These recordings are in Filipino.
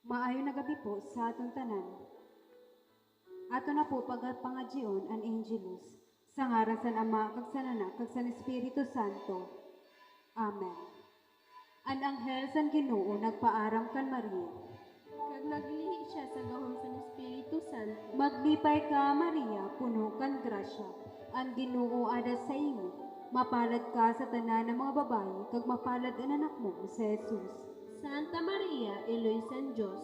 Maayo na gabi po sa atong tanan. Ato na po pagpangadyon an Angelus. Sa ngaran san Ama, kag san Anak, kag san Espiritu Santo. Amen. An anghel san Ginoo nagpaaram kan Maria. Kag naglihi siya sa gahom sa Espiritu Santo. Maglipay ka, Maria, puno kan grasya. Ang Ginoo ada sa imo. Mapalad ka sa tanan ng mga babae, kag mapalad ang anak mo, si Jesus. Santa Maria, Eloy San Diyos,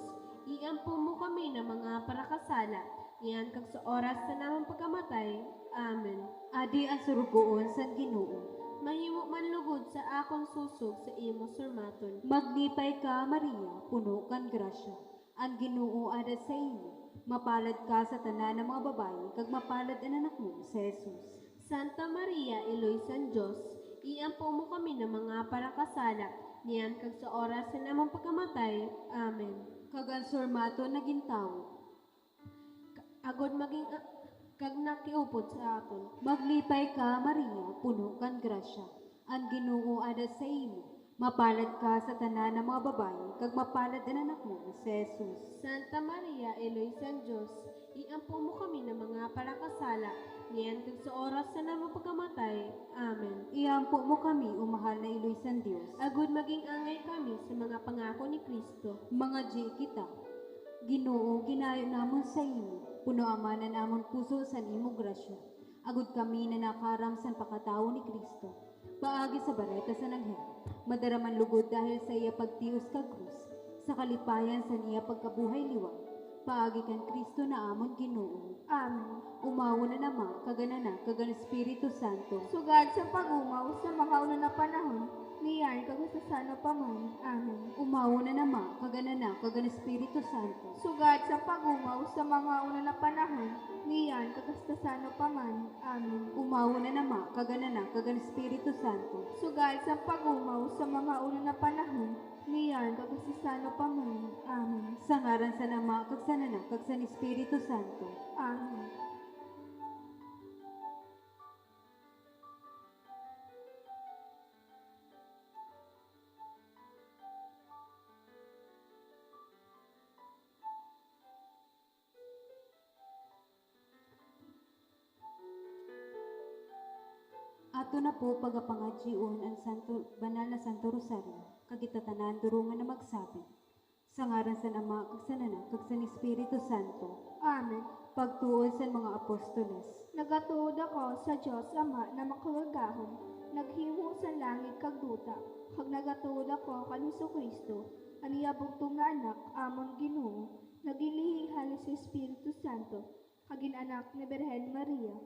iampo mo kami na mga parakasala, iyan kag sa oras sa namang pagkamatay. Amen. Adi ang surugoon san Ginoo. Mahimo man lugod sa akong susog sa imo surmaton. Maglipay ka, Maria, puno kan grasya. Ang Ginoo ada sa imo. Mapalad ka sa tanan ng mga babae, kag mapalad ang anak mo, si Jesus. Santa Maria, Eloy San Diyos, iampo mo kami ng mga parakasala, niyan kag sa oras sa namang pagkamatay. Amen. Kag ang surmaton naging tao. Agod maging kag nakiupod sa aton. Maglipay ka, Maria, puno kan grasya. Ang Ginoo ada sa imo. Mapalad ka sa tanan ng mga babae, kag mapalad ang anak mo, si Jesus. Santa Maria, Eloy San Diyos, iampo mo kami ng mga parakasala, niyan kag sa oras sa namang pagkamatay. Amen. Iampo mo kami, o mahal na Iloy san Dios. Agud maging angay kami sa mga pangako ni Kristo. Mga di kita. Ginoo, ginayo namon sa imo. Puno amanan amon puso san imo grasya. Agud kami na nakaram san pakatao ni Kristo. Paagi sa bareta sa nanghel. Madaraman lugod dahil sa iya pagtios kag krus. Sa kalipayan sa iya pagkabuhay liwag. Paagi kan Kristo na amon Ginoo. Amen. Umawo na nama, kaganana, kagan Espiritu Santo. Sugad sa pagumaw sa mga una na panahon, niyan kag sa sano pa man. Amen. Umawo na nama, kaganana, kagan Espiritu Santo. Sugad sa pagumaw sa mga una na panahon, niyan kag sa sano pa man. Amen. Umawo na nama, kaganana, kagan Espiritu Santo. Sugad sa pagumaw sa mga una na panahon, niyan kag sa sano pa man. Amen. Sa ngaran sa Ama, kag sa Anak, kag sa Espiritu Santo. Amen. Ato na po pagapangadyon ang banal na Santo Rosario, kagitatanan durungan na magsabi. Sa ngaran sa Ama, kag sa Anak, kag sa Espiritu Santo. Amen. Pagtuon sa mga apostoles. Nagatuod ako sa Diyos Ama na makagagahon, naghiwo sa langit kag duta, kag nagatuod ako kan Kristo, aniya bugtong nga anak, amon Ginoo, nagilihihan sa Espiritu Santo, kagin anak ni Birhen Maria,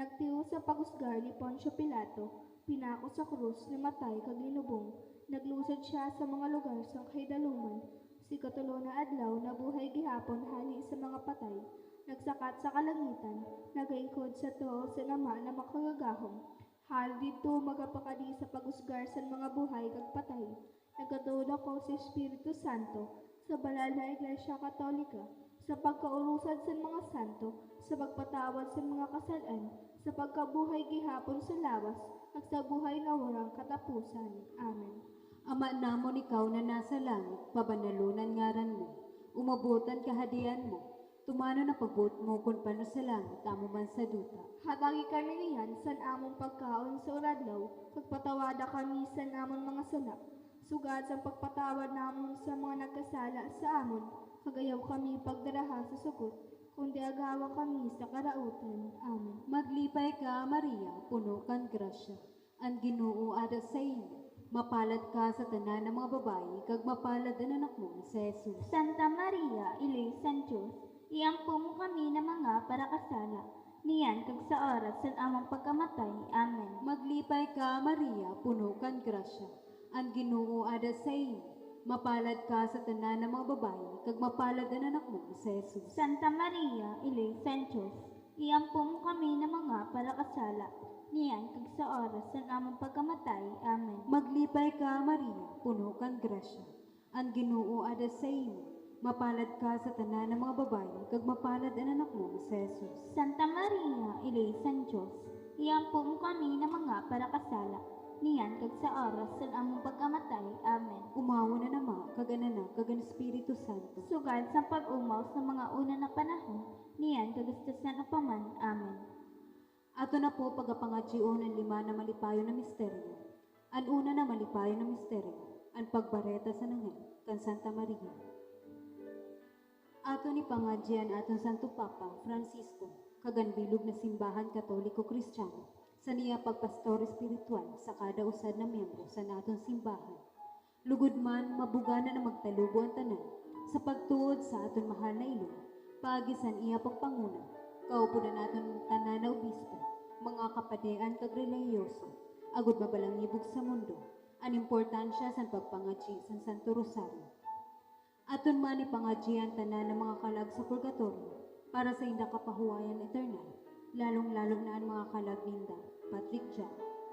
nagtiyo sa pagusgar ni Poncio Pilato, pinako sa krus, namatay kag linubong, naglusad siya sa mga lugar sa kaidaluman, si katulo na adlaw nabuhay gihapon hali sa mga patay, nagsakat sa kalangitan, nagaingkod sa tuo sa Ama na makagagahom. Hal dito magapakadi sa pagusgar sa mga buhay kag patay. Nagatuod ako sa Espiritu Santo, sa banal na Iglesia Katolika, sa pagkaurusad sa mga santo, sa pagpatawad sa mga kasalan, sa pagkabuhay gihapon sa lawas, at sa buhay na walang katapusan. Amen. Ama namon ikaw na nasa langit, pabanalunan ngaran mo. Umabutan kahadian mo. Tumano na pagbuot mo kung paano sa langit, amo man sa duta. Hatagi kami niyan san among pagkaon sa uradlaw, pagpatawada kami sa namon mga sala. Sugad sa pagpatawad namon sa mga nagkasala sa amon, kagayaw kami pagdaraha sa sugot, kundi agawa kami sa karautan. Amen. Maglipay ka, Maria, puno kan grasya. Ang Ginoo ada sa imo. Mapalad ka sa tanan ng mga babae, kag mapalad ang anak mo, si Jesus. Santa Maria, Iloy San Diyos, iampo mo kami na mga parakasala, niyan kag sa oras sa among pagkamatay. Amen. Maglipay ka, Maria, puno kan grasya. Ang Ginoo ada sa imo. Mapalad ka sa tanan ng mga babae, kag mapalad ang anak mo, si Jesus. Santa Maria, Iloy San Diyos, iampo mo kami na mga parakasala, niyan kag sa oras sa among pagkamatay. Amen. Maglipay ka, Maria, puno kan grasya. Ang Ginoo ada sa imo. Mapalad ka sa tanan ng mga babae, kag mapalad ang anak mo, si Jesus. Santa Maria, Iloy San Diyos, iampo mo kami na mga parakasala, niyan kag sa oras san among pagkamatay. Amen. Umawo na nama, kag Anak, kag ang Espiritu Santo. Sugad sa pag-umaw sa mga una na panahon, niyan kagastusan upaman. Amen. Ato na po pagapangadyoon ang 5 na malipayo na misteryo. Ang una na malipayo na misteryo, ang pagbareta sa nanghel kan Santa Maria. Ato ni pangadyan atong Santo Papa Francisco, kagan bilog na simbahan Katoliko Kristiyano, sa niya pagpastor espiritual sa kada usad na miyembro sa natong simbahan. Lugod man mabugana na magtalubo ang tanan sa pagtuod sa aton mahal na ilong, paagisan iya pagpanguna, kaupo na naton tanan na obispo, mga kapadean kag relihiyoso, agud mabalangibog sa mundo, ang importansya sa pagpangadyi sa Santo Rosario. Aton man ipangadyian tanan ng mga kalag sa purgatorio para sa inda kapahuwayan eternal, lalong-lalo na ang mga kalag ninda, Patricia,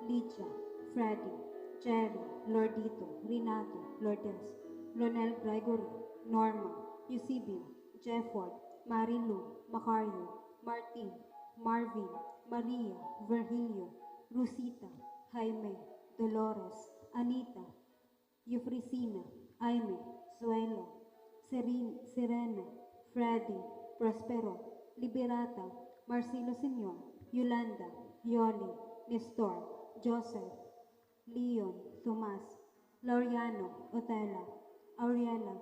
Lydia, Freddy, Jerry, Lordito, Renato, Lourdes, Ronel Gregory, Norma, Eusebio, Jefford, Marilu, Macario, Martin, Marvin, Maria, Virgilio, Rosita, Jaime, Dolores, Anita, Eufrisina, Aime, Suelo, Serena, Freddy, Prospero, Liberata, Marcelo Senyor, Yolanda, Yoli, Nestor, Joseph, Leon, Tomas, Laureano, Otela, Auriela,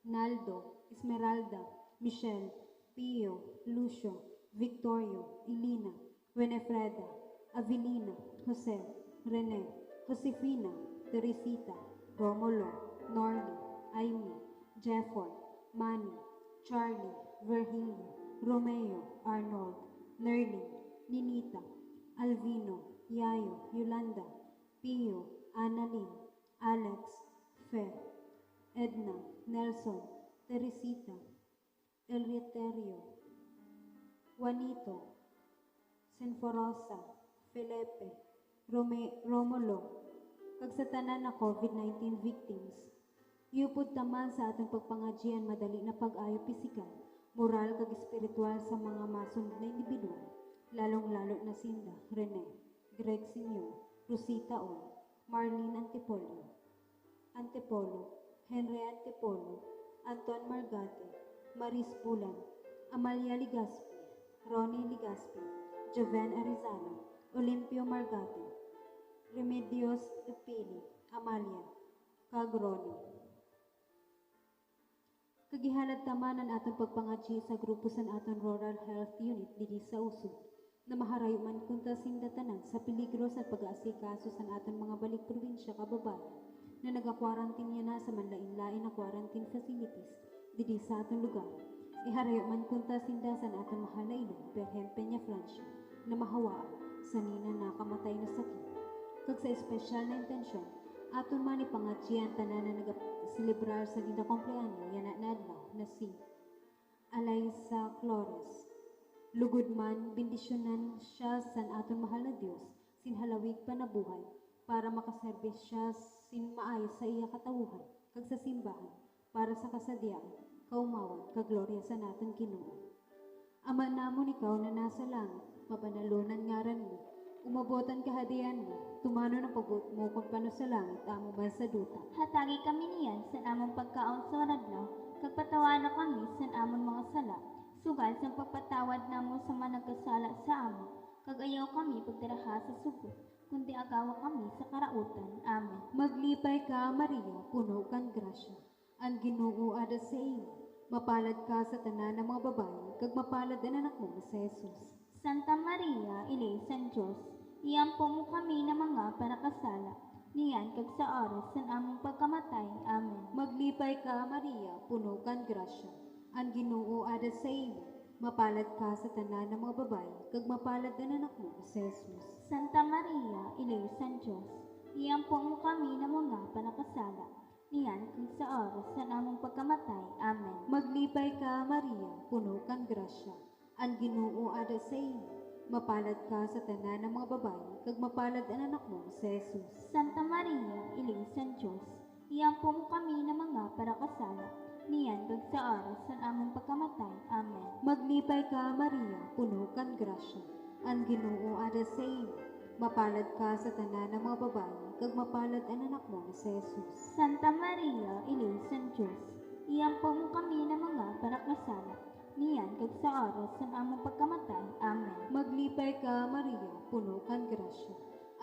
Naldo, Esmeralda, Michelle, Pio, Lucio, Victorio, Elena, Winifreda, Avelina, Jose, Rene, Josefina, Teresita, Romulo, Norly, Amy, Jefford, Manny, Charlie, Virgilio, Romeo, Arnold, Nerling, Ninita, Alvino, Yayo, Yolanda, Pio, Annalyn, Alex, Fe, Edna, Nelson, Teresita, Eleuterio, Juanito, Senforosa, Felipe, Romulo, kag sa tanan na COVID-19 victims. Iupod taman sa atong pagpangadyian madali na pag-ayo pisikal, moral kag espiritual sa mga masunod na individual, lalong-lalo na sinda, Rene, Greg Senyor, Rosita Ol, Marlene Antipolo, Henry Antipolo, Anton Margate, Maris Bulan, Amalia Ligaspi, Ronnie Ligaspi, Joven Arizala, Olimpio Margate, Remedios Epili, Amalia, kag Ronnie. Kagihalad taman ang atong pagpangadyi sa grupo sa aton Rural Health Unit diri sa Usod, na maharayo man kunta sinda tanan sa peligro sa pag-aasikaso sa aton mga balik probinsya kababayan na nagakwarantinya na sa manlain-lain na quarantine facilities diri sa aton lugar. Iharayo man kunta sinda sa aton mahal na ilong Berhen Peña Francia na mahawaan sa nina nakamatay na sakit. Kag sa espesyal na intensyon, aton man ipangadyian tanan na nagaselebrar sa ginda kumpleanyo yana na adlaw na si Alaysa Flores. Lugod man, bendisyonan siya sa aton mahal na Dios, sinhalawig pa na buhay, para makaserbis siya sin maayos sa iya katawuhan, kag sa simbahan, para sa kasadyaan, kaumawan, kag glorya sa naton Ginoo. Ama namon ikaw na nasa langit, mapanalunan ngaran mo, umabotan kahadian mo, tumano ng pagbuot mo kung pano sa langit, amo ba sa duta. Hatagi kami niyan sa among pagkaon sa radlaw, kag patawana kami sa among mga sala, sugal sa pagpatawad namo sa mga nagkasala sa amo, kag ayaw kami pagdaraha sa sugo, kundi agawa kami sa karautan. Amen. Maglipay ka, Maria, puno kang grasya, ang Ginoo ada sa iyo, mapalad ka sa tanan ng mga babae, kag mapalad ang anak mo sa Jesus. Santa Maria, Ina San Diyos, iyampo mo kami na mga panakasala, niyan kag sa oras sa among pagkamatay. Amen. Maglipay ka, Maria, puno kang grasya, ang Ginoo ada sa iyo, mapalad ka sa tanan ng mga babae, kag mapalad ang anak mo sa Jesus. Santa Maria, Ina San Diyos, iyampo mo kami na mga panakasala, niyan kag sa oras sa among pagkamatay. Amen. Maglipay ka, Maria, puno kang grasya, ang Ginoo ada sa iyo, mapalad ka sa tanan ng mga babae, kag mapalad ang anak mo sa Jesus. Santa Maria, Ina San Diyos, iyampo mo kami na mga panakasala, niyan kag sa oras sa among pagkamatay. Amen. Maglipay ka, Maria, puno kang grasya, ang Ginoo ada sa iyo, Mapalad ka sa tanan ng mga babayi, kag mapalad ang anak mo na si Jesus. Santa Maria, Ina San Diyos, iyampo mo kami na mga panakasala, niyan kag sa oras ng among pagkamatay. Amen. Maglipay ka, Maria, puno kang grasya.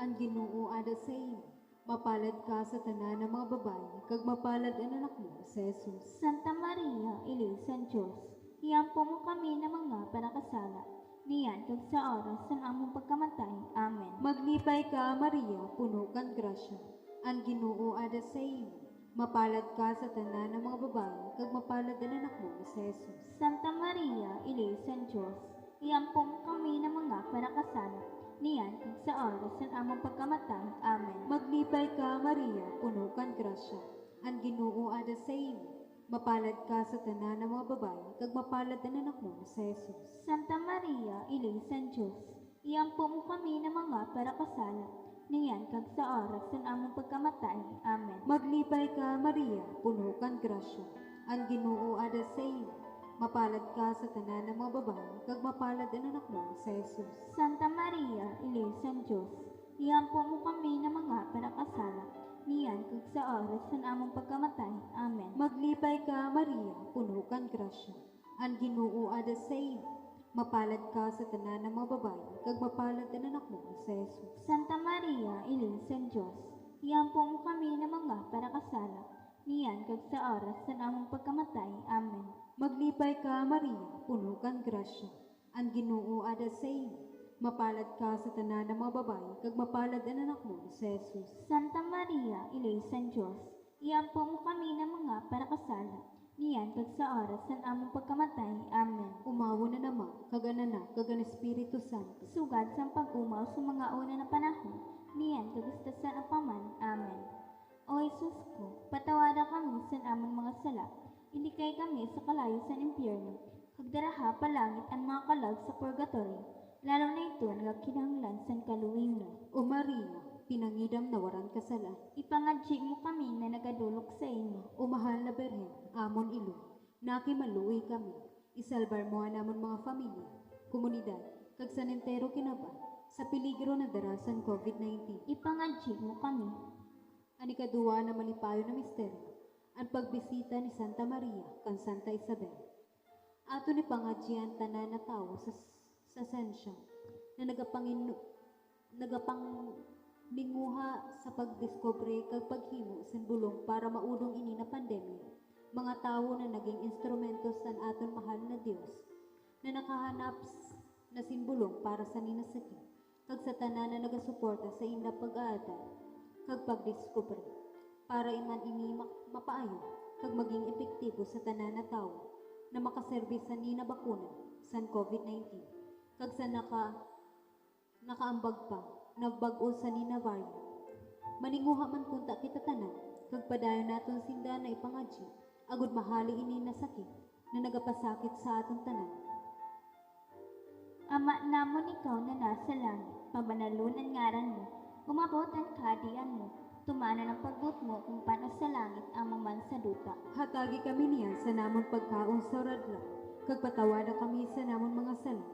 Ang Ginoo ada sa imo. Mapalad ka sa tanan ng mga babayi, kag mapalad ang anak mo si Jesus. Santa Maria, Ina San Diyos, iyampo mo kami na mga panakasala, niyan kag sa oras ng among pagkamatay. Amen. Maglipay ka, Maria, puno kang grasya. Ang Ginoo ada sa imo. Mapalad ka sa tanan ng mga babayi, kag mapalad ang anak mo si Jesus. Santa Maria, Ina San Diyos, iyampo mo kami na mga panakasala, niyan kag sa oras ng among pagkamatay. Amen. Maglipay ka, Maria, puno kang grasya. Ang Ginoo ada sa imo. Mapalad ka sa tanan ng mga babayi, kag mapalad ang anak mo si Jesus. Santa Maria, Ina San Diyos, iyampo mo kami na mga panakasala, niyan kag sa oras ng among pagkamatay. Amen. Maglipay ka, Maria, puno kang grasya. Ang Ginoo ada sa imo. Mapalad ka sa tanan ng mga babayi, kag mapalad ang anak mo si Jesus. Santa Maria, Ina San Diyos, iyampo mo kami na mga panakasala, niyan kag sa oras ng among pagkamatay. Amen. Maglipay ka, Maria, puno kang grasya. Ang Ginoo ada sa imo. Mapalad ka sa tanan ng mga babayi, kag mapalad ang anak mo si Jesus. Santa Maria, Ina San Diyos, iyampo mo kami na mga panakasala, niyan kag sa oras ng among pagkamatay. Amen. Maglipay ka, Maria, puno kang grasya. Ang Ginoo ada sa imo. Mapalad ka sa tanan ng mga babayi, kag mapalad ang anak mo si Jesus. Santa Maria, Ina San Diyos, iyampo mo kami na mga panakasala, niyan kag sa oras ng among pagkamatay. Amen. Umawo na naman, kag anak, kag ang Espiritu Santo. Sugad sa pag-umaw sa mga una na panahon, niyan kagastasan ang paman. Amen. O Jesus ko, patawada kami sa among mga sala, ilikay kami sa kalayo sa impyerno, kag daraha palangit ang mga kalag sa purgatorio, lalo na ito nagkinahanglan sa kaluwimnon. O Maria, pinangidam na waran kasala. Ipangadji mo kami na nagadulok sa inyo. O mahal na Berhen, amon ilo, nakimaluoy kami. Isalbar mo ang amon mga pamilya, komunidad, kag sanentero kinaba, sa peligro na darasan COVID-19. Ipangadji mo kami. Ang ikaduwa na malipayo na misteryo, ang pagbisita ni Santa Maria kan Santa Isabel. Ato ni pangadjian tanan na tao sa sensya na nagapanglinguha sa pagdiskubre kag paghimo sa bulong para maudong ini na pandemya. Mga tao na naging instrumento sa aton mahal na Dios na nakahanap na simbulong para sa ninasakit kag sa tanan na nagasuporta sa inda pag-aatal kag pagdiskubre para iman ini mapaayo kag maging epektibo sa tanan na tao na makaservis sa nina bakuna sa COVID-19 kag sa nakaambag pa na bag-o sa nina variant. Maninguha man kunta kita tanan kag padayon naton sinda na ipangadji agud mahali ini na sakit na nagapasakit sa aton tanan. Ama namon ikaw na nasa langit, pabanalon ang ngaran mo, umabot ang kaharian mo, tumana ng pagbut mo kung paano sa langit ang man sa duta. Hatagi kami niya sa namon pagkaon sa radla, kag patawada kami sa namon mga sala,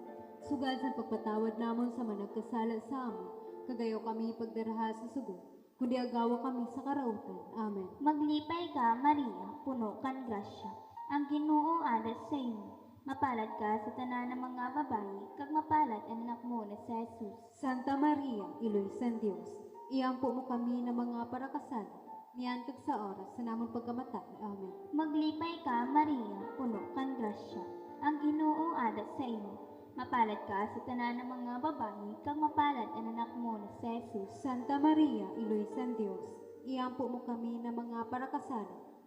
sugad sa pagpatawad namon sa managkasala sa amon, kagayo kami pagdaraha sa sugo, kundi agawa kami sa karautan. Amen. Maglipay ka, Maria, puno kang grasya, ang Ginoo adas sa imo. Mapalad ka sa tanan ng mga babayi, kag mapalad ang anak mo na si Jesus. Santa Maria, Iloy San Dios, iyampo mo kami ng mga parakasal, niyan kag sa oras sa namon pagkamatay. Amen. Maglipay ka, Maria, puno kang grasya, ang Ginoo adas sa imo. Mapalad ka sa tanan ng mga babayi, kag mapalad ang anak mo na si Jesus. Santa Maria, Iloy San Dios, iyampo mo kami ng mga parakasal,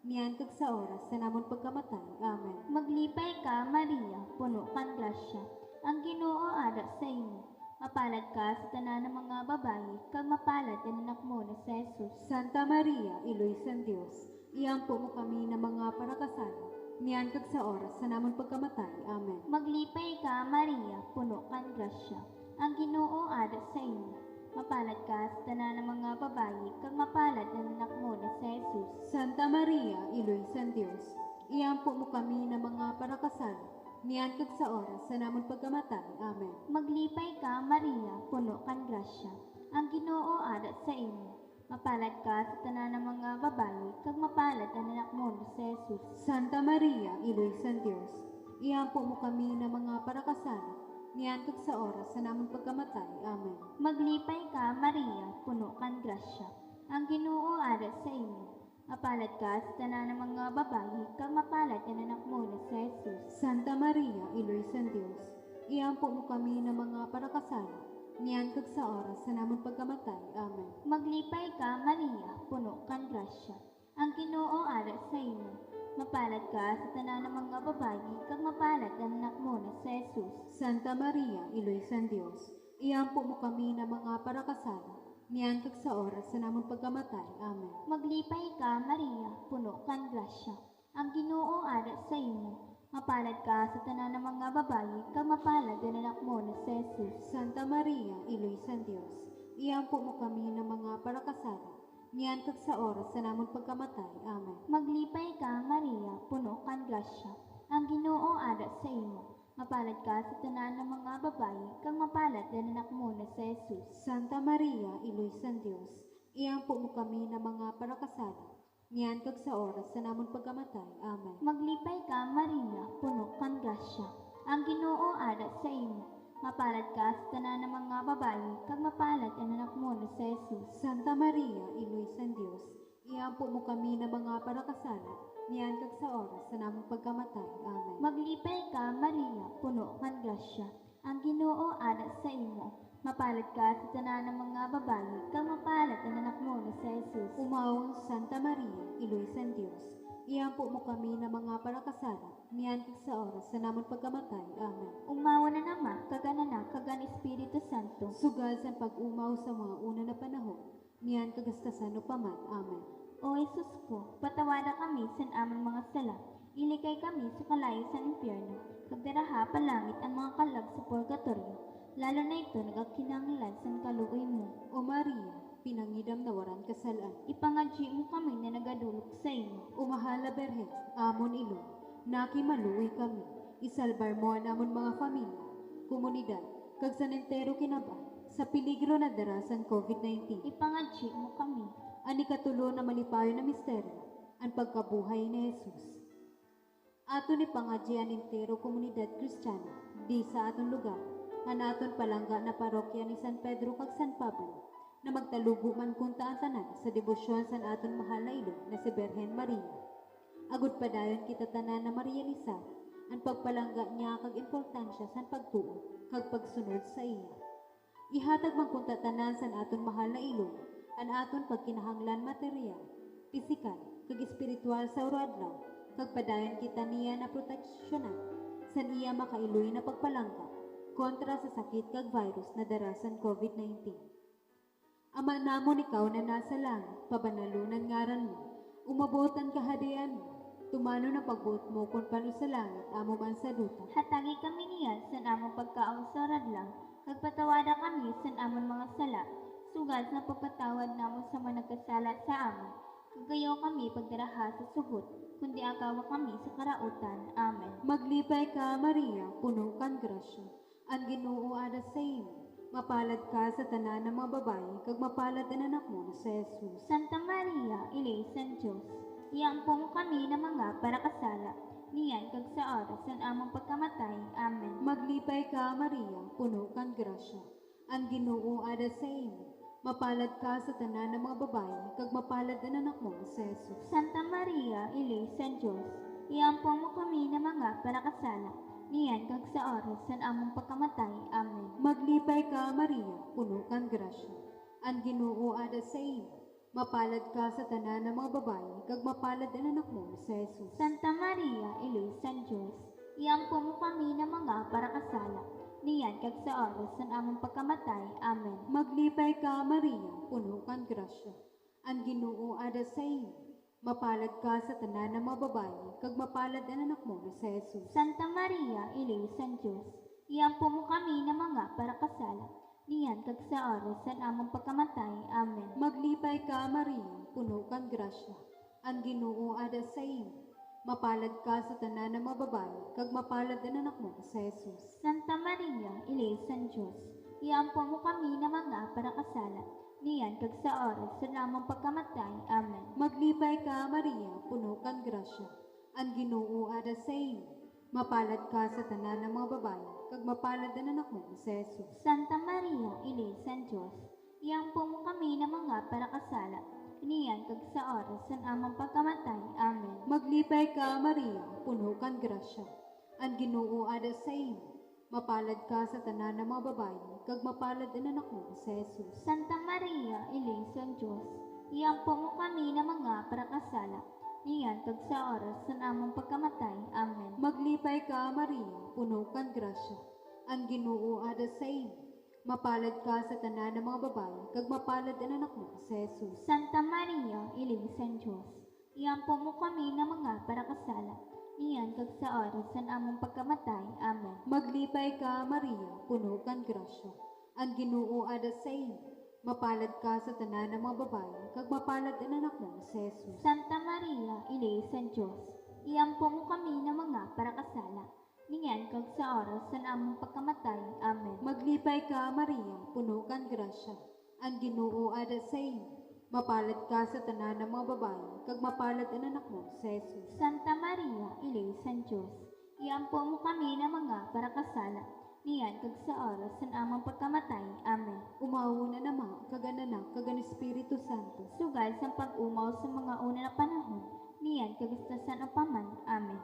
niyan kag sa oras sa namon pagkamatay. Amen. Maglipay ka, Maria, puno kang grasya, ang Ginoo adas sa imo. Mapalad ka sa tanan ng mga babayi, kag mapalad ang anak mo na si Jesus. Santa Maria, Iloy San Dios, iyampo mo kami ng mga parakasal, niyan kag sa oras sa namon pagkamatay. Amen. Maglipay ka, Maria, puno kang grasya, ang Ginoo adas sa imo. Mapalad ka sa tanan ng mga babayi, kag mapalad ang anak mo na si Jesus. Santa Maria, Iloy San Dios, iyampo mo kami ng mga parakasal, niyan kag sa oras sa namon pagkamatay. Amen. Maglipay ka, Maria, puno kang grasya, Ang Ginoo ara sa imo. Mapalad ka sa tanan ng mga babayi, kag mapalad ang anak mo na si Jesus. Santa Maria, Iloy San Dios, iampo mo kami na mga parakasala, niyan kag sa oras sa namon pagkamatay. Amen. Maglipay ka, Maria, puno kan grasya. Ang Ginoo ara sa imo. Mapalad ka sa tanan ng mga babayi, kag mapalad ang anak mo na si Jesus. Santa Maria, Iloy San Dios, iampo mo kami na mga parakasala, niyan kag sa oras sa namon pagkamatay. Amen. Maglipay ka, Maria, puno kan grasya. Ang Ginoo ara sa imo. Mapalad ka sa tanan ng mga babayi, kag mapalad ang anak mo na si Jesus. Santa Maria, Iloy San Dios, iampo mo kami na mga parakasala, niyan kag sa oras sa namon pagkamatay. Amen. Maglipay ka, Maria, puno kan grasya. Ang Ginoo ara sa imo. Mapalad ka sa tanan ng mga babayi, kag mapalad ang anak mo na si Jesus. Santa Maria, Iloy San Dios, iampo mo kami na mga parakasala, niyan kag sa oras sa namon pagkamatay. Amen. Maglipay ka, Maria, puno kan grasya. Ang Ginoo ara sa imo. Mapalad ka sa tanan ng mga babayi, kag mapalad ang anak mo na si Jesus. Santa Maria, Iloy San Dios, iampo mo kami na mga parakasala, niyan kag sa oras sa namon pagkamatay. Amen. Maglipay ka, Maria, puno kan grasya. Ang Ginoo ara sa imo. Mapalad ka sa tanan ng mga babayi, kag mapalad ang anak mo na si Jesus. Santa Maria, Iloy San Dios, iampo mo kami na mga parakasala, niyan kag sa oras sa namon pagkamatay. Amen. Maglipay ka, Maria, puno kan grasya. Ang Ginoo ara sa imo. Mapalad ka sa tanan ng mga babayi, kag mapalad ang anak mo na si Jesus. Umawon Santa Maria, Iloy San Dios, iampo mo kami na mga parakasala, niyan kag sa oras sa namon pagkamatay. Amen. Umawa na Ama, kag ang Anak, kag ang Espiritu Santo. Sugal sa pag-umaw sa mga una na panahon, niyan kag hasta sa paman. Amen. O Jesus ko, patawada kami sa aming mga sala. Ilikay kami sa kalayo sa impyerno. Kag daraha palangit ang mga kalag sa purgatorio. Lalo na ito nagagkinanglan sa kaluoy mo. O Maria, pinangidam na waran kasalan, Ipangadji mo kami na nagadulog sa imo. umahala Berhen, amon ilo, nakimaluoy kami, isalbar mo ang amon mga pamilya, komunidad, kag sanentero kinaba, sa peligro na darasan COVID-19. Ipangadji mo kami. Ani katulo na malipayo na misteryo, ang pagkabuhay ni Jesus. Ato ni pangadyan entero komunidad kristyana, di sa aton lugar, ang aton palangga na parokya ni San Pedro kag San Pablo, na magtalubo man kunta ang tanan sa debosyon sa aton mahal na ilo na si Berhen Maria. Agud padayon kita tanan na marialisar, ang pagpalangga niya kag importansya sa pagtuo kag pagsunod sa iya. Ihatag man kunta tanan sa aton mahal na ilo, ang aton pagkinahanglan material, pisikal, kag espiritual sa uradlaw, kag padayon kita niya na proteksyonan, san iya makailoy na pagpalangga, kontra sa sakit kag virus na darasan COVID-19. Ama namon ikaw na nasa langit, pabanalunan ngaran mo, umabotan kahadian mo, tumano na pagbuot mo kung pano sa langit, amo man sa duta. Hatagi kami niya sa among pagkaon sa radlang. Kag patawada kami sa among mga sala. Sugal sa pagpatawad namo sa mga nagkasala sa amon. Kagayo kami pagdaraha sa sugot, kundi agawa kami sa karautan. Amen. Maglipay ka, Maria, puno kang grasya, ang Ginoo ada sa imo, mapalad ka sa tanan ng mga babayi, kag mapalad ang anak mo na si Jesus. Santa Maria, Ilay San Diyos, iampo mo kami na mga parakasala, niyan kag sa oras ng among pagkamatay. Amen. Maglipay ka, Maria, puno kang grasya, ang Ginoo ada sa imo, mapalad ka sa tanan ng mga babayi, kag mapalad ang anak mo na si Jesus. Santa Maria, Ilay San Diyos, iampo mo kami na mga parakasala, niyan kag sa oras ng among pagkamatay. Amen. Maglipay ka, Maria, puno kang grasya, ang Ginoo ada sa imo, mapalad ka sa tanan ng mga babayi, kag mapalad ang anak mo na si Jesus. Santa Maria, Ilay San Diyos, iampo mo kami na mga parakasala, niyan kag sa oras ng among pagkamatay. Amen. Maglipay ka, Maria, puno kang grasya, ang Ginoo ada sa imo, mapalad ka sa tanan ng mga babayi, kag mapalad ang anak mo na si Jesus. Santa Maria, Ilay San Diyos, iampo mo kami na mga parakasala, niyan kag sa oras ng among pagkamatay. Amen. Maglipay ka, Maria, puno kang grasya, ang Ginoo ada sa imo, mapalad ka sa tanan ng mga babayi, kag mapalad ang anak mo na si Jesus. Santa Maria, Ilay San Diyos, Iampo mo kami na mga parakasala, niyan kag sa oras sa namang pagkamatay. Amen. Maglipay ka, Maria, puno kan grasya. Ang Ginoo ada sa imo. Mapalad ka sa tanan ng mga babae, kag mapalad ang anak mo si Jesus. Santa Maria, Ina San Diyos, iampo mo kami na mga parakasala, niyan kag sa oras sa namang pagkamatay. Amen. Maglipay ka, Maria, puno kan grasya. Ang Ginoo ada sa imo. Mapalad ka sa tanan ng mga babae, kag mapalad ang anak mo si Jesus. Santa Maria, Ina San Diyos, iampo mo kami na mga parakasala, niyan kag sa oras sa namang pagkamatay. Amen. Maglipay ka, Maria, puno kan grasya. Ang Ginoo ada sa imo. Mapalad ka sa tanan ng mga babae, kag mapalad ang anak mo si Jesus. Santa Maria, Ina San Diyos, iampo mo kami na mga parakasala, niyan kag sa oras sa namang pagkamatay. Amen. Maglipay ka, Maria, puno kan grasya. Ang Ginoo ada sa imo. Mapalad ka sa tanan ng mga babae, kag mapalad ang anak mo si Jesus. Santa Maria, Ina San Diyos, iampo mo kami na mga parakasala, niyan kag sa oras sa namang pagkamatay. Amen. Maglipay ka, Maria, puno kan grasya. Ang Ginoo ada sa imo. Mapalad ka sa tanan ng mga babae, kag mapalad ang anak mo si Jesus. Santa Maria, Ina San Diyos, iampo mo kami na mga parakasala, niyan kag sa oras sa namang pagkamatay. Amen. Umauna naman, kaganak, kagan Espiritu Santo. Sugal sa pag-umaw sa mga una na panahon, niyan kagastasan ang paman. Amen.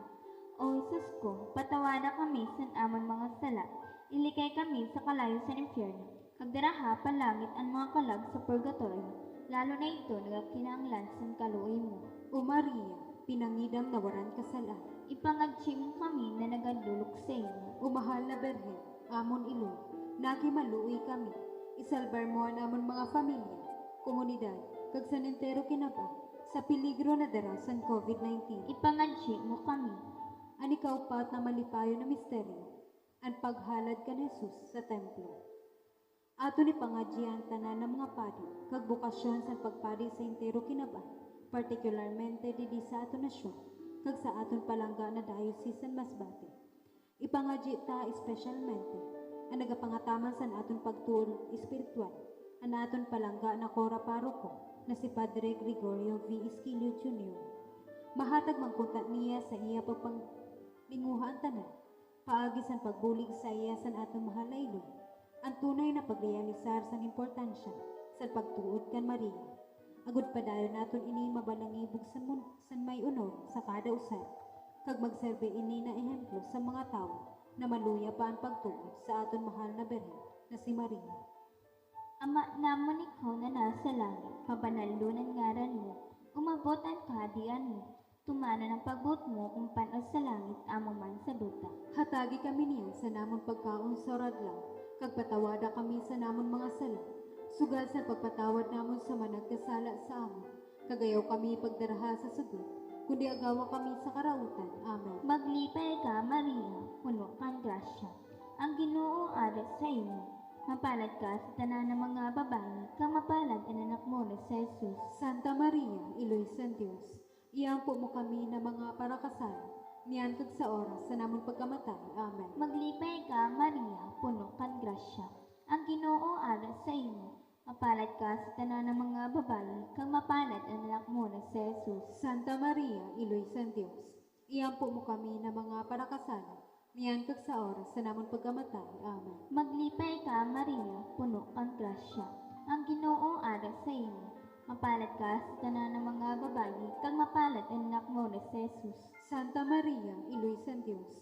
O Jesus ko, patawanan kami sa amon mga sala, ilikay kami sa kalayo sa impyerno, kagdaraha palangit ang mga kalag sa purgatorio, lalo na ito nagakinanglan sa kaluoy mo. O Maria, pinangidam na waran kasalan. Ipangadsi mo kami na nagadulok sa imo. O mahal na Berhen, amon ilong, nakimaluoy kami. Isalbar mo ang amon mga pamilya, komunidad, kag sanentero kinaba, sa peligro na darasan COVID-19. Ipangadsi mo kami. Ani kaupat na malipayo na misteryo, ang paghalad ka ni Jesus sa templo. Ato ni pangadjian tanan ng mga padi, kag bukasyon sa pagpadi sa intero kinaba, partikularmente didi sa ato nasyon, kag sa aton palangga na diocese san Masbate. Ipangadji ta espesyalmente, ang nagapangataman sa aton pagtuon espiritual, ang aton palangga na kora paroko, na si Padre Gregorio V. Esquilio Jr. Mahatag magkunta niya sa iya pagpanglinguhan tanan, paagi san pagbulig sa iya san atong mahal na ilong, ang tunay na pagrealisar sa importansya sa pagtuod kan Maria. Agud padayon naton ini mabalangibog san may unod sa kada usa, kag magserbe ini na ehemplo sa mga tawo na maluya pa ang pagtuod sa aton mahal na Berhen na si Maria. Ama namon ikaw na nasa langit, pabanalo ng ngaran mo, umabot ang kahadian mo, tumana ng pagbut mo kung paano sa langit, amo man sa duta. Hatagi kami niya sa namon pagkaon sa radlaw, kag patawada kami sa namon mga sala, sugal sa pagpatawad namon sa managkasala sa amon, kagayaw kami pagdaraha sa sugod, kundi agawa kami sa karautan. Amen. Maglipay ka, Maria, puno kang grasya. Ang Ginoo ada sa imo. Mapalad ka sa tanan ng mga babae, kang mapalad ang anak mo na si Jesus. Santa Maria, Iloy San Dios, iampo mo kami na mga parakasala, niyan kag sa oras sa namon pagkamatay. Amen. Maglipay ka, Maria, puno kang grasya. Ang Ginoo ada sa imo. Mapalad ka sa tanan ng mga babae, kang mapalad ang anak mo na si Jesus. Santa Maria, Iloy San Dios, iampo mo kami na mga parakasala, niyan kag sa oras sa namon pagkamatay. Amen. Maglipay ka, Maria, puno kang grasya. Ang Ginoo ada sa imo. Mapalad ka sa tanan ng mga babae, kang mapalad ang anak mo na si Jesus. Santa Maria, Iloy San Dios,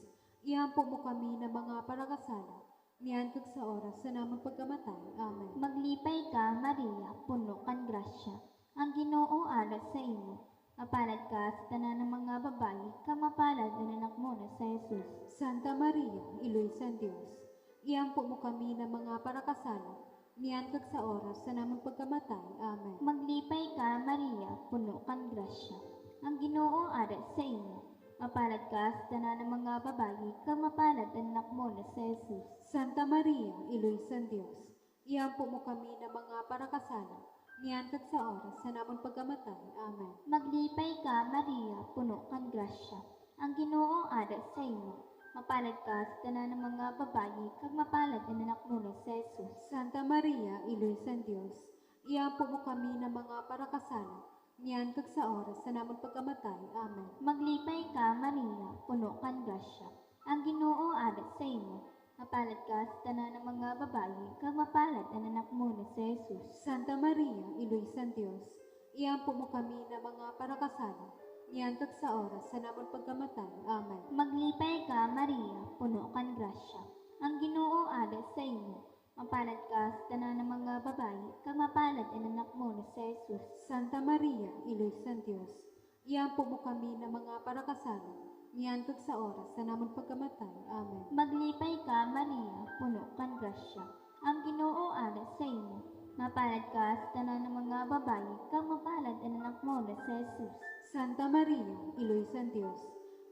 iampo mo kami na mga parakasala, niyan kag sa oras sa namon pagkamatay. Amen. Maglipay ka, Maria, puno kang grasya. Ang Ginoo ada sa imo. Mapalad ka sa tanan ng mga babae, kang mapalad ang anak mo na si Jesus. Santa Maria, Iloy San Dios, iampo mo kami na mga parakasala, niyan kag sa oras sa namon pagkamatay. Amen. Maglipay ka, Maria, puno kang grasya. Ang Ginoo ada sa imo. Mapalad ka sa tanan ng mga babae, kang mapalad ang anak mo na si Jesus. Santa Maria, Iloy San Dios, iampo mo kami na mga parakasala, niyan kag sa oras sa namon pagkamatay. Amen. Maglipay ka, Maria, puno kang grasya. Ang Ginoo ada sa imo. Mapalad ka sa tanan ng mga babayi, kag mapalad ang anak mo na si Jesus. Santa Maria, Iloy san Dios, iampo mo kami na mga parakasalan, niyan kag sa oras sa namon pagkamatay. Amen. Maglipay ka, Maria, puno kan grasya. Ang Ginoo adat sa imo. Mapalad ka sa tanan ng mga babayi, kag mapalad ang anak mo na si Jesus. Santa Maria, Iloy san Dios, iampo mo kami na mga parakasalan, niyan kag sa oras sa namon pagkamatay. Amen. Maglipay ka, Maria, puno kan grasya. Ang Ginoo adat sa imo. Mapalad ka sa tanan ng mga babayi, kag mapalad ang anak mo na si Jesus. Santa Maria, Iloy san Dios, iampo mo kami na mga parakasalan, niyan kag sa oras sa namon pagkamatay. Amen. Maglipay ka, Maria, puno kan grasya. Ang Ginoo adat sa imo. Mapalad ka sa tanan ng mga babayi, kag mapalad ang anak mo na si Jesus. Santa Maria, Iloy san Dios,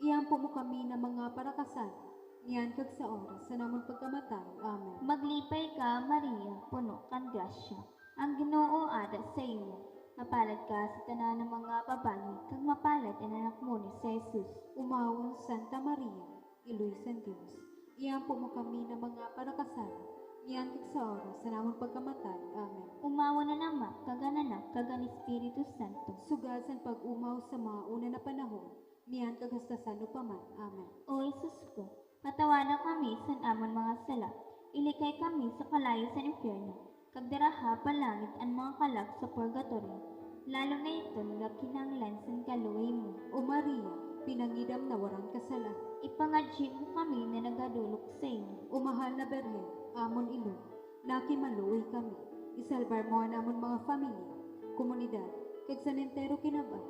iampo mo kami na mga parakasalan, niyan kag sa oras sa namon pagkamatay. Amen. Maglipay ka, Maria, puno kan grasya. Ang Ginoo adat sa imo. Mapalad ka sa tanan ng mga babayi, kag mapalad ang anak mo na si Jesus. Umawon Santa Maria, Iloy san Dios, iampo mo kami na mga parakasalan, niyan kag sa oras sa namon pagkamatay. Amen. Umawa na naman, kaganak, kagan Espiritu Santo. Sugasan pag-umaw sa mga una na panahon, niyan kag hastasan upaman. Amen. O Jesus ko, patawanan kami sa amon mga sala. Ilikay kami sa kalayo sa impyerno. Kagdaraha palangit ang mga kalag sa purgatorio. Lalo na ito nga kinanglan sa kaluway mo. O Maria, pinangidam na waran kasala. Ipangadji mo kami na nagadulok sa inyo. O mahal na Berhen, amon ilong, nakimaluoy kami. Isalbar mo ang amon mga pamilya, komunidad, kag sanentero kinabay,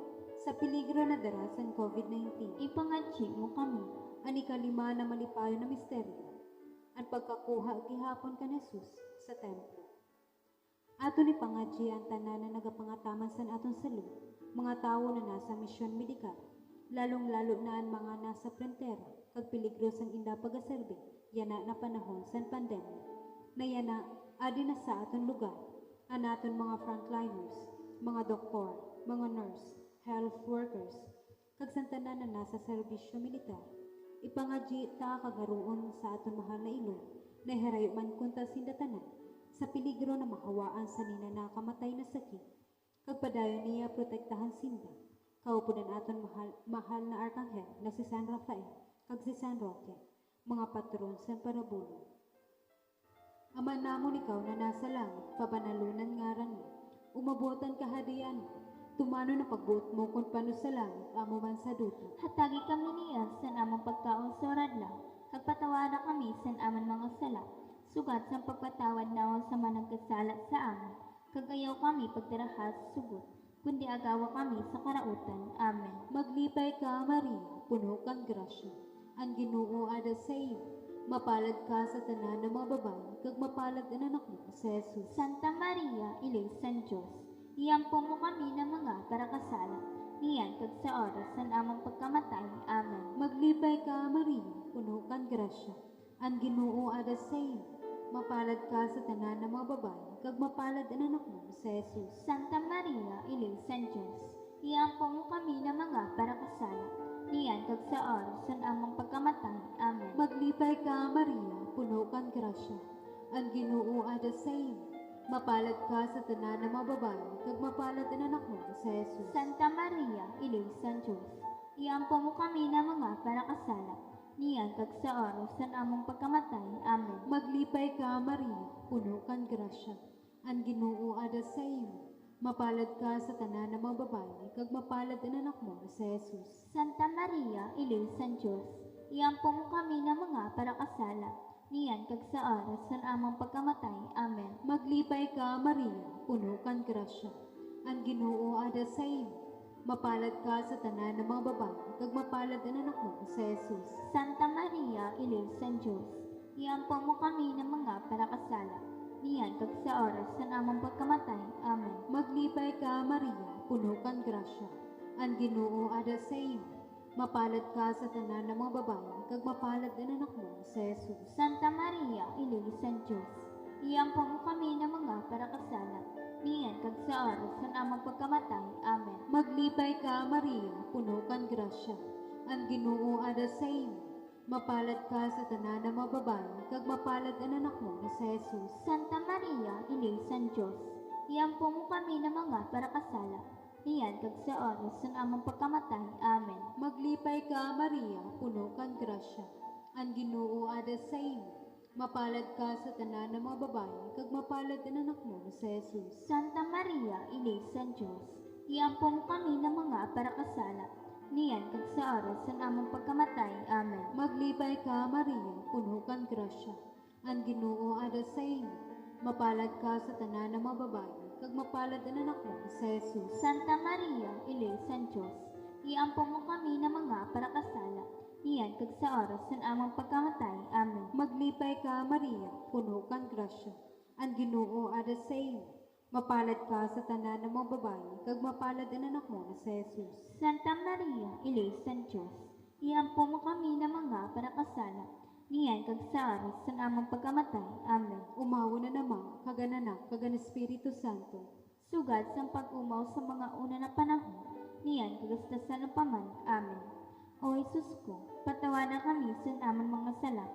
sa peligro na darasan COVID-19. Ipangadji mo kami. Ani kalima na malipayo na misteryo, ang pagkakuha gihapon ka ni Jesus sa templo. Ato ni pangadji ang tanan na nagapangataman sa aton salud, mga tawo na nasa misyon medikal, lalong-lalo na ang mga nasa frontera, kag peligro sang inda pagaserbe, yana na panahon san pandemya. Na yana, adi na sa aton lugar, ang aton mga frontliners, mga doktor, mga nurse, health workers, kag santanan na nasa serbisyo militar. Ipangadji ta kagaroon sa aton mahal na ilong, na herayo man kunta sindatanan, sa peligro na mahawaan sa nina nakamatay na sakit. Kag padayon niya protektahan sinda, kaupunan aton mahal na arkanghel na si San Rafael, kag si San Roque, mga patron sa parabulo. Ama namon ikaw na nasa langit, pabanalunan ngaran mo, umabotan kahadian mo, tumano na pagbuot mo kung pano sa langit, amo man sa duta. Hatagi kami niya sa among pagkaon sa radlaw. Kagpatawanan kami sa amon mga sala. Sugat sa pagpatawad naon sa managkasala sa amin. Kagayaw kami pagdaraha sa sugot, kundi agawa kami sa karautan. Amen. Maglipay ka, Maria, puno kang grasya. Ang Ginoo ada sa iyo. Mapalad ka sa tanan ng mga babae, kag mapalad ang anak mo sa Jesus. Santa Maria, Iloy san Dios, iyampo mo kami ng mga karakasala. Niyan kag sa oras sa among pagkamatay. Amen. Maglipay ka, Maria, puno kang grasya. Ang Ginoo ada sa iyo. Mapalad ka sa tanan ng mga babae, kag mapalad ang anak mo sa Jesus. Santa Maria, Iloy san Dios, iyampo mo kami ng mga karakasala. Niyan kag sa oras sa among pagkamatay. Amen. Maglipay ka, Maria, puno kang grasya. Ang Ginoo ada sa iyo. Mapalad ka sa tanan ng mga babae, kag mapalad ang anak mo sa Jesus. Santa Maria, Iloy san Dios, iyampo mo kami ng mga karakasala. Niyan kag sa oras sa among pagkamatay. Amen. Maglipay ka, Maria, puno kang grasya. Ang Ginoo ada sa iyo. Mapalad ka sa tanan ng mga babae, kag mapalad ang anak mo sa Jesus. Santa Maria, Iloy san Dios, iyampo mo kami ng mga karakasala. Niyan kag sa oras sa among pagkamatay. Amen. Maglipay ka, Maria, puno kang grasya. Ang Ginoo ada sa iyo. Mapalad ka sa tanan ng mga babae, kag mapalad ang anak mo sa Jesus. Santa Maria, Iloy san Dios, iyampo mo kami ng mga karakasala. Niyan kag sa oras sa among pagkamatay. Amen. Maglipay ka, Maria, puno kang grasya. Ang Ginoo ada sa iyo. Mapalad ka sa tanan ng mga babae, kag mapalad ang anak mo sa Jesus. Santa Maria, Iloy san Dios, iyampo mo kami ng mga karakasala. Niyan kag sa oras sa among pagkamatay. Amen. Maglipay ka, Maria, puno kang grasya. Ang Ginoo ada sa iyo. Mapalad ka sa tanan ng mga babae, kag mapalad ang anak mo na si Jesus. Santa Maria, Ina San Diyos, iampo mo kami na mga parakasala, niyan kag sa oras ng among pagkamatay. Amen. Maglipay ka, Maria, puno kang grasya. Ang Ginoo ada sa imo. Mapalad ka sa tanan ng mga babae, kag mapalad ang anak mo na si Jesus. Santa Maria, Ina San Diyos, iampo mo kami na mga parakasala, niyan kag sa oras ng among pagkamatay. Amen. Maglipay ka, Maria, puno kang grasya. Ang Ginoo ada sa imo. Mapalad ka sa tanan ng mga babae, kag mapalad ang anak mo na si Jesus. Santa Maria, Ina San Diyos, iampo mo kami na mga parakasala, niyan kag sa oras ng among pagkamatay. Amen. Maglipay ka, Maria, puno kang grasya. Ang Ginoo ada sa imo. Mapalad ka sa tanan ng mga babae, kag mapalad ang anak mo na si Jesus. Santa Maria, Ina San Diyos, iampo mo kami na mga parakasala, niyan kag sa oras ng among pagkamatay. Amen. Umawo na naman, kaganak, kagan Espiritu Santo. Sugad sa pag-umaw sa mga una na panahon, niyan kagastasan ng paman. Amen. O Jesus ko, patawanan kami sa among mga sala,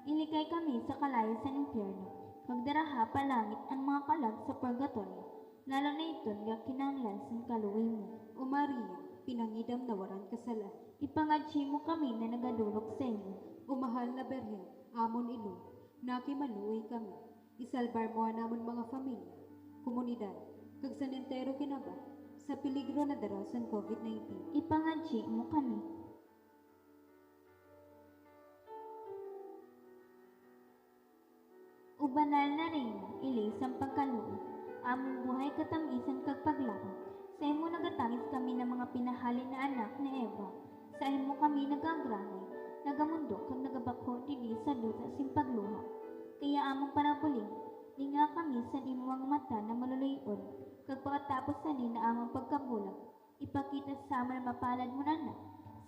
ilikay kami sa kalayo sa impyerno, kagdaraha palangit ang mga kalag sa purgatorio, lalo na iton nga kinahanglan sa kaluoy mo. O Maria, pinangidam na waran kasala. Ipangadji mo kami na nagadulog sa imo. O mahal na Berhen, amon ilo, nakimaluoy kami. Isalbar mo namon mga pamilya, komunidad, kag sanentero kinaba, sa peligro na darasan COVID-19. Ipangadji mo kami. Ubanal na Reyna, ilisang pagkaluoy, among buhay katamisan kag paglaom. Sa imo nagatangis kami ng mga pinahali na anak ni Eva. Sa imo kami nagagranay, nagamundo kag nagabako dili sa duta sin pagluha. Kaya among parabuling, di nga kami sa imuang mata na maluluyon, kag pagkatapos ani na among pagkabulag, ipakita sa amon mapalad mo na anak.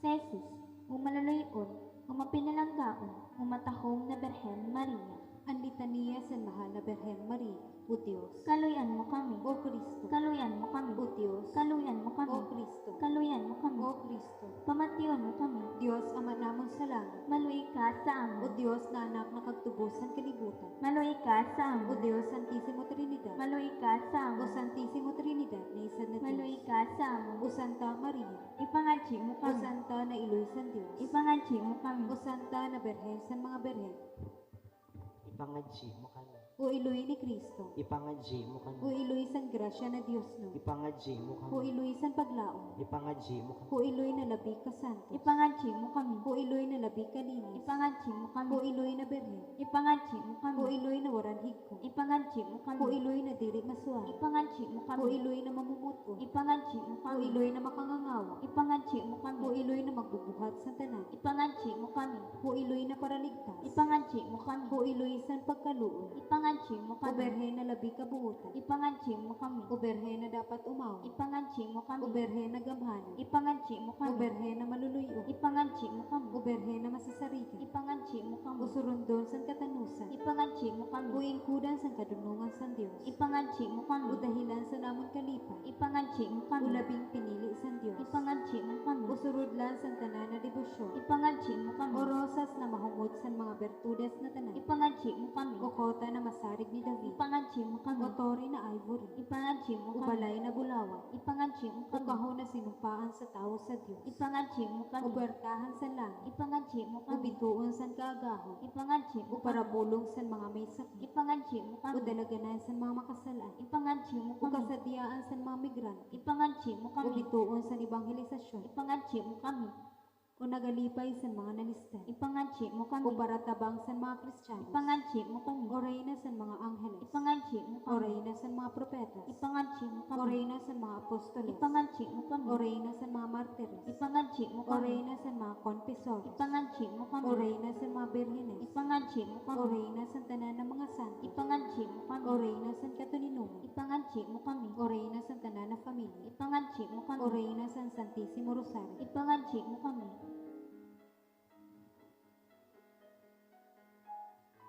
Sa Jesus, umaluluyon, umapinalanggaon, umatahong na Berhen Maria. Ang litania sa mahal na Berhen Maria, o Diyos. Kaluyan mo kami. O Kristo. Kaluyan mo kami. O Diyos. Kaluyan mo kami. O Kristo. Kaluyan mo kami. O Kristo. Pamatiyon mo kami. Diyos ama namon sa langit. Maluy ka sa O amon. Diyos na anak na kagtubusan kalibutan. Maluy ka sa O amon. Diyos Santissimo Trinidad. Maluy ka sa O amon. Santissimo Trinidad na isa na Maluy Diyos. ka sa amon. O Santa Maria. Ipangadji mo O kami. Santa na Iloy San Diyos. Ipangadji mo kami. O Santa na Berhen san mga Berhen. Ipangadji mo kami. O Iloy ni Kristo. Ipangadji mo O kami. Iloy san grasya na Diyos no. Ipangadji mo O kami. Iloy san paglaom. Ipangadji mo kami. O Iloy na labi ka santos. Ipangadji mo kami. O Iloy na labi ka linis. Ipangadji mo kami. O Iloy na Berhen. Ipangadji mo kami. O Iloy na waran higko. Ipangadji mo kami. O Iloy na diri masuan. Ipangadji mo O kami. Iloy na mamumuton. Ipangadji mo O kami. Iloy na makangangawa. Ipangadji mo kami. O Iloy na magbubuhat sa tanan. Ipangadji mo kami. O Iloy na paraligtas. Ipangadji mo kami. O Iloy san pagkaluoy. Ipangadji mo O kami. Berhen na labi kabuutan. Ipangadji mo kami. O Berhen na dapat umaw. Ipangadji mo O kami. Berhen na gamhanan. Ipangadji mo O kami. Berhen na maluluyo. Ipangadji mo kami. O Berhen na masasarigan. Ipangadji mo kami. O surundon san katanusan. Ipangadji mo kami. O ingkudan san kadunungan san Dios. Ipangadji mo kami. O dahilan sa namon kalipay. Ipangadji mo O kami. labing pinili san Dios. Ipangadji mo kami. O surudlan san tanan na debosyon. Ipangadji mo kami. O rosas na mahungod san mga bertudes na tanan. Ipangadji mo kami. O kota na masarig ni David. Ipangadji mo kami. O tore na ivory. Ipangadji mo O kami. balay na bulawan. Ipangadji mo O kami. kahon na sinumpaan sa tao sa Dios. Ipangadji mo O kami. bertahan sa langit. Ipangadji mo O kami. bituon san kaagahon. Ipangadji O mo kami. parabulong san mga may sakit. Ipangadji mo O kami. dalaganan san mga makasalan. Ipangadji mo O kami. kasadyaan san mga migrante. Ipangadji mo O kami. bituon san ebanghelisasyon. Ipangadji mo kami. O nagalipay san mga nalistan. Ipangadji mo O kami. baratabang san mga Kristiyanos. Ipangadji mo kami. O reyna san mga angheles. Ipangadji mo O kami. reyna san mga propetas. Ipangadji mo O kami. reyna san mga apostoles. Ipangadji mo kami. O reyna san mga martires. Ipangadji mo O kami. reyna san mga confesores. Ipangadji mo kami. O reyna san mga birhenes. Ipangadji mo O kami. reyna san tanan ng mga santos. Ipangadji mo kami. O reyna san katuninuman. Ipangadji mo kami. O reyna san tanan na pamilya. Ipangadji mo O kami. reyna san Santissimo Rosario. Ipangadji mo kami.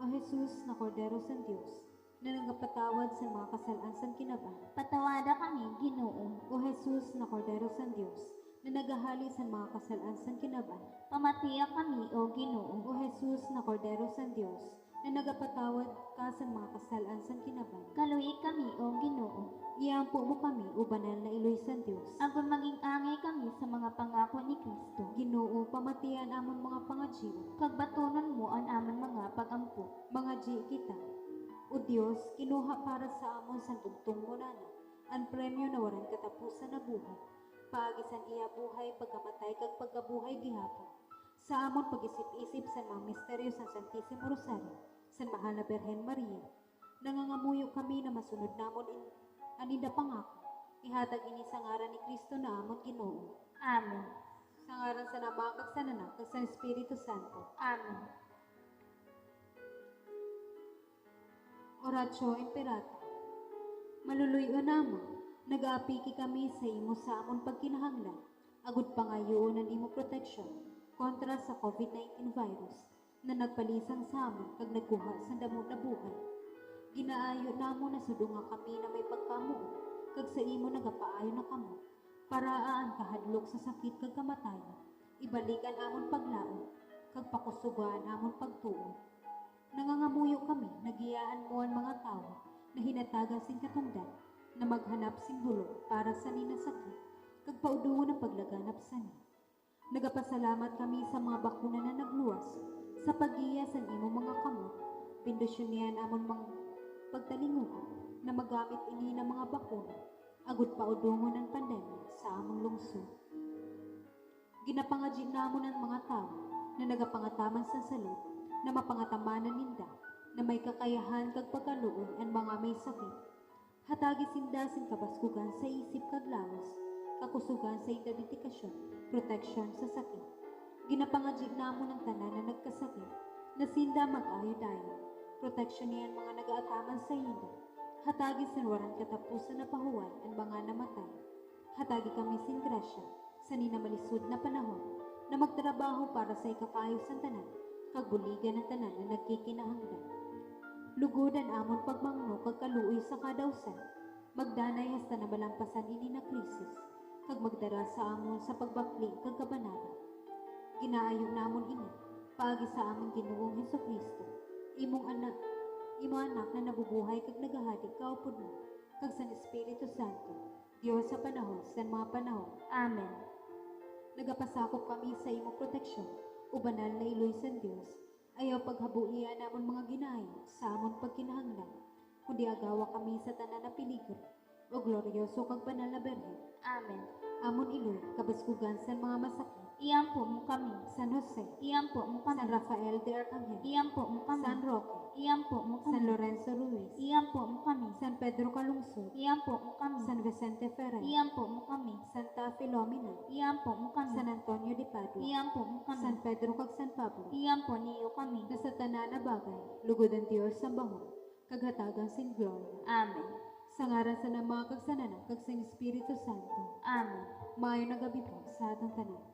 O Jesus na Kordero san Dios, na nagapatawad sa mga kasalan san kinaba. Patawada kami, Ginoo. O Jesus na Kordero san Dios, na nagahali sa mga kasalaan sa kinaban. Pamatiya kami, O Ginoo. O Jesus na Kordero sa Dios, na nagapatawad ka sa mga kasalaan sa kinaban. Kaluhi kami, O Ginoo. Iampo mo kami, o banal na iloy sa Dios. Agon maging angay kami sa mga pangako ni Kristo. Ginoo, pamatian amon mga pangajiw, Kag batunon mo ang amon mga pagampo. mga ji kita. O Dios, kinuha para sa amon sa tugtong mo nana, ang premyo na waran katapusan na buhay. Paagisan iya buhay, pagkamatay kag pagkabuhay gihapon. Sa amon pag-isip-isip sa mga misteryo sa Santissimo Rosario, sa Mahal na Birhen Maria, nangangamuyo kami na masunod namon aninda pangako. Ihatag ini sa ngaran ni Kristo na amon Ginoo. Amen. Sa ngaran sa Nama kag sa Anak kag sa Espiritu Santo. Amen. Oratio Imperata. Maluluyo namo, nag-aapiki kami sa imo sa amon pagkinahanglan, agud pangayoon ang imo proteksyon kontra sa COVID-19 virus na nagpalisang sa amon kag nagkuha sa damo na buhay. Ginaayo namo na sudunga kami na may pagkamuo, kag sa imo nagapaayo na kamo, paraan kahadlok sa sakit kag kamatayon, ibalikan amon paglaom, kag pakusugan amon pagtuo. Nangangamuyo kami, nagiyaan mo ang mga tao na hinatagan sing katungdan, na maghanap sing hulog para sa ninasakit, kag paudungon ang paglaganap sa ni. Nagapasalamat kami sa mga bakuna na nagluwas, sa pagiya sa imo mga kamot, pindusyon niyan amon mga pagtalinguan, na magamit ini ng mga bakuna, agud paudungon ang pandemya sa among lungsod. Ginapangadjin namon ang mga tao na nagapangataman sa salud, na mapangatamanan ninda, na may kakayahan kag pagkaluon ang mga may sakit. Hatagi sinda sin kabaskugan sa isip kag lawas, kakusugan sa identifikasyon, proteksyon sa sakit. Ginapangadjin namon ang tanan na nagkasakit, na sinda mag-ayo-dayon, proteksyon niyan mga nagaataman sa hinda. Hatagi sin waran katapusan na pahuway ang mga namatay. Hatagi kami sin grasya sa ninamalisod na panahon, na magtrabaho para sa ikakaayos ng tanan, kagbuligan ng tanan na nagkikinahanglan. Lugodan amon pagmangno kag kaluoy sa kadawsan, magdanay hasta na malampasan ini na krisis, kag magdara sa amon sa pagbakli kag kabanalan. Ginaayo namon ini, paagi sa amon Ginoong Hesukristo, imo anak na nabubuhay kag nagahadi kaupod mo, kag sa Espiritu Santo, Dios sa panahon sa mga panahon. Amen. Nagapasakop kami sa imo proteksyon, o banal na iloy sa Dios, ayaw paghabuian namon mga ginayo sa amon pagkinahanglan, kundi agawa kami sa tanan na peligro, o glorioso kag banal na Birhen. Amen. Amon iloy, kabaskugan sa mga masakit, Iampo mo kami. San Jose, Iampo mo San kami. Rafael de Arcangel, Iampo mo kami. San Roque, Iampo mo San kami. Lorenzo Ruiz, Iampo mo kami. San Pedro Calungsod, Iampo mo kami. San Vicente Ferrer, Iampo mo kami. Santa Filomena, Iampo mo kami. San Antonio de Padua, Iampo mo kami. San Pedro kag San Pablo, Iampo niyo kami. na sa tanan na bagay, lugod ang Dios sa bahon, kaghatagan sin gloria. Amen. Sa ngaran sa Nama kag sa Anak kag sa Espiritu Santo, Amen. maayo na gabi po sa atong tanan.